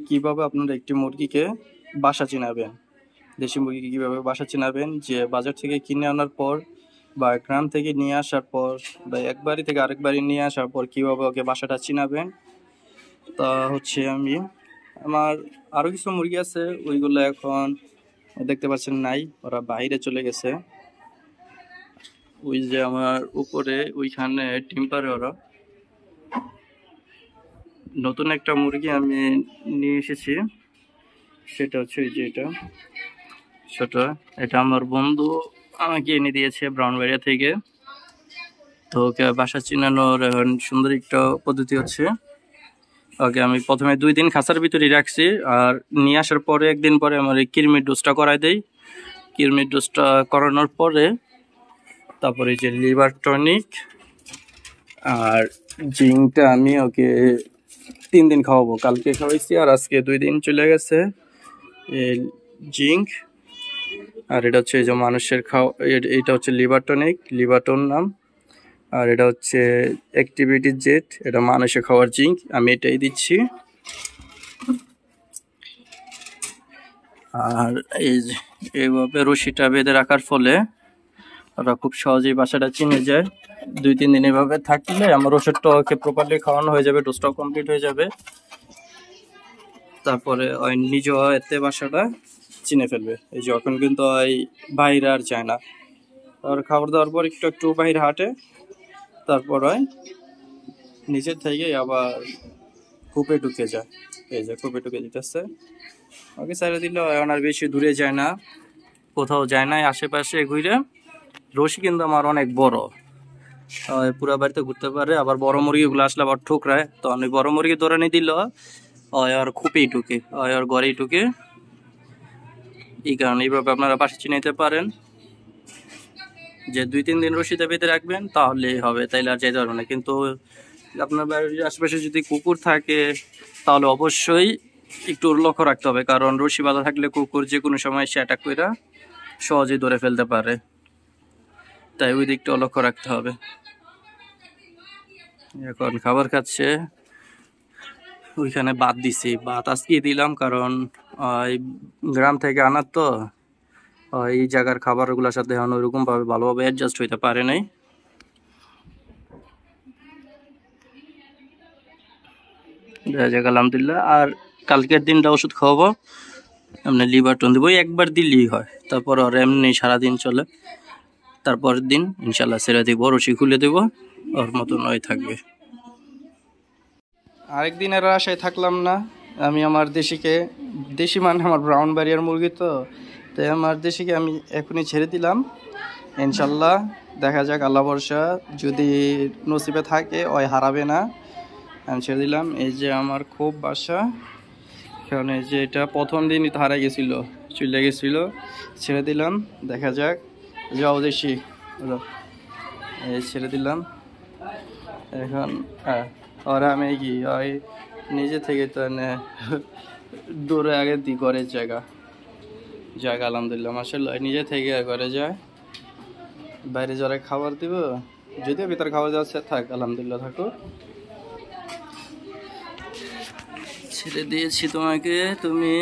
কিভাবে আপনারা একটি মুরগিকে বাসা চিনাবেন, দেশি মুরগিকে কিভাবে বাসা চিনাবেন, যে বাজার থেকে কিনে আনার পর বা গ্রাম থেকে নিয়ে আসার পর বা এক বাড়ি থেকে আরেক বাড়ি নিয়ে আসার পর কিভাবে ওকে বাসাটা চিনাবেন। তা হচ্ছে আমি আমার আরো কিছু মুরগি আছে, ওইগুলো এখন দেখতে পাচ্ছেন নাই, ওরা বাইরে চলে গেছে। ওই যে আমার উপরে ওইখানে ডিম পারে ওরা। নতুন একটা মুরগি আমি নিয়ে এসেছি, সেটা হচ্ছে এই যে এটা ছোট। এটা আমার বন্ধু আমাকে এনে দিয়েছে ব্রাউনবাড়িয়া থেকে। তো ওকে বাসা চিনানোর এখন সুন্দর একটা পদ্ধতি হচ্ছে, ওকে আমি প্রথমে 2 দিন খাঁচার ভিতরে রাখছি, আর নিয়ে আসার পরে 1 দিন পরে আমার এই কৃমির ডোজটা করাই দেই। কৃমির ডোজটা করানোর পরে তারপরে যে লিভার টনিক আর জিঙ্কটা আমি ওকে 3 দিন খাওয়াবো। কালকে খাওয়াইছি আর আজকে 2 দিন চলে গেছে। জিঙ্ক আর এটা হচ্ছে যে মানুষের এটা হচ্ছে লিভার টনিক, লিভারটন নাম। আর এটা হচ্ছে অ্যাক্টিভিটি জেট, এটা মানুষের খাওয়ার জিঙ্ক, আমি এটাই দিচ্ছি। আর এই যে এইভাবে রশিটা বেঁধে রাখার ফলে ওরা খুব সহজেই বাসাটা চিনে যায়। 2-3 দিন এভাবে থাকলে আমার ওষুধটা ওকে প্রপারলি খাওয়ানো হয়ে যাবে, ডোজটাও কমপ্লিট হয়ে যাবে। তারপরে ওই নিজেও এতে বাসাটা চিনে ফেলবে। এই যে এখন কিন্তু ওই বাইরে আর যায় না, আর খাবার দেওয়ার পর একটু একটু বাইরে হাঁটে, তারপর ওই নিজের থেকে আবার কূপে ঢুকে যায়। এই যে কূপে ঢুকে যেতেছে, ওকে ছেড়ে দিলে এখন আর বেশি দূরে যায় না, কোথাও যায় না, আশেপাশে ঘুরে। রশি কিন্তু আমার অনেক বড়, পুরা বাড়িতে ঘুরতে পারে। আবার বড় মুরগিগুলো আসলে আবার ঠোকরায়, তো আমি বড় মুরগি ধরে নিয়ে দিল আর খুপেই ঢুকে, আর ঘরেই ঢুকে। এই কারণে এইভাবে আপনারা বাসা চিনাইতে পারেন, যে 2-3 দিন রশিতে বেঁধে রাখবেন তাহলেই হবে, তাইলে আর যাইতে পারবে না। কিন্তু আপনার বাড়ির আশেপাশে যদি কুকুর থাকে তাহলে অবশ্যই একটু লক্ষ্য রাখতে হবে, কারণ রশি বাঁধা থাকলে কুকুর যে কোনো সময় সে অ্যাটাক করে সহজেই ধরে ফেলতে পারে, তাই ওই দিকটাও লক্ষ্য রাখতে হবে। এখন খাবার খাচ্ছে, ওইখানে ভাত দিছি, ভাত আজকে দিলাম, কারণ ওই গ্রাম থেকে আনার তো এই জায়গার খাবারগুলোর সাথে এখন ওইরকম ভাবে ভালোভাবে অ্যাডজাস্ট হইতে পারে নাই। দেখা যাক আলহামদুলিল্লাহ। আর কালকের দিনটা ওষুধ খাওয়াবো, এমনি লিভারটন দেবো, একবার দিলেই হয়, তারপর আর এমনি সারাদিন চলে। তারপরের দিন ইনশাল্লাহ ছেড়ে দিব, রশি খুলে দেবো, ওর মতন ওই থাকবে। আরেকদিনের আশায় থাকলাম না, আমি আমার দেশি মানে আমার ব্রাউনবাড়িয়ার মুরগি, তো তাই আমার দেশিকে আমি এখনই ছেড়ে দিলাম। ইনশাল্লাহ দেখা যাক, আল্লাহ ভরসা, যদি নসিবে থাকে ওই হারাবে না, আমি ছেড়ে দিলাম। এই যে আমার খুব বাসা, কারণ এই যে এটা প্রথম দিনই তো হারা গেছিল, চলে গেছিল, ছেড়ে দিলাম। দেখা যাক, যাও দেশি, এই ছেড়ে দিলাম। এখন ওরা আমি কি ওই নিজে থেকে তো দূরে আগে দি ঘরের জায়গা আলহামদুলিল্লাহ মাশাআল্লাহ, নিজে থেকে ঘরে যায়, বাইরে যারা খাবার দিব, যদিও ভিতরে খাবার যাচ্ছে, থাক আলহামদুলিল্লাহ, থাকো। ছেড়ে দিয়েছি তোমাকে, তুমি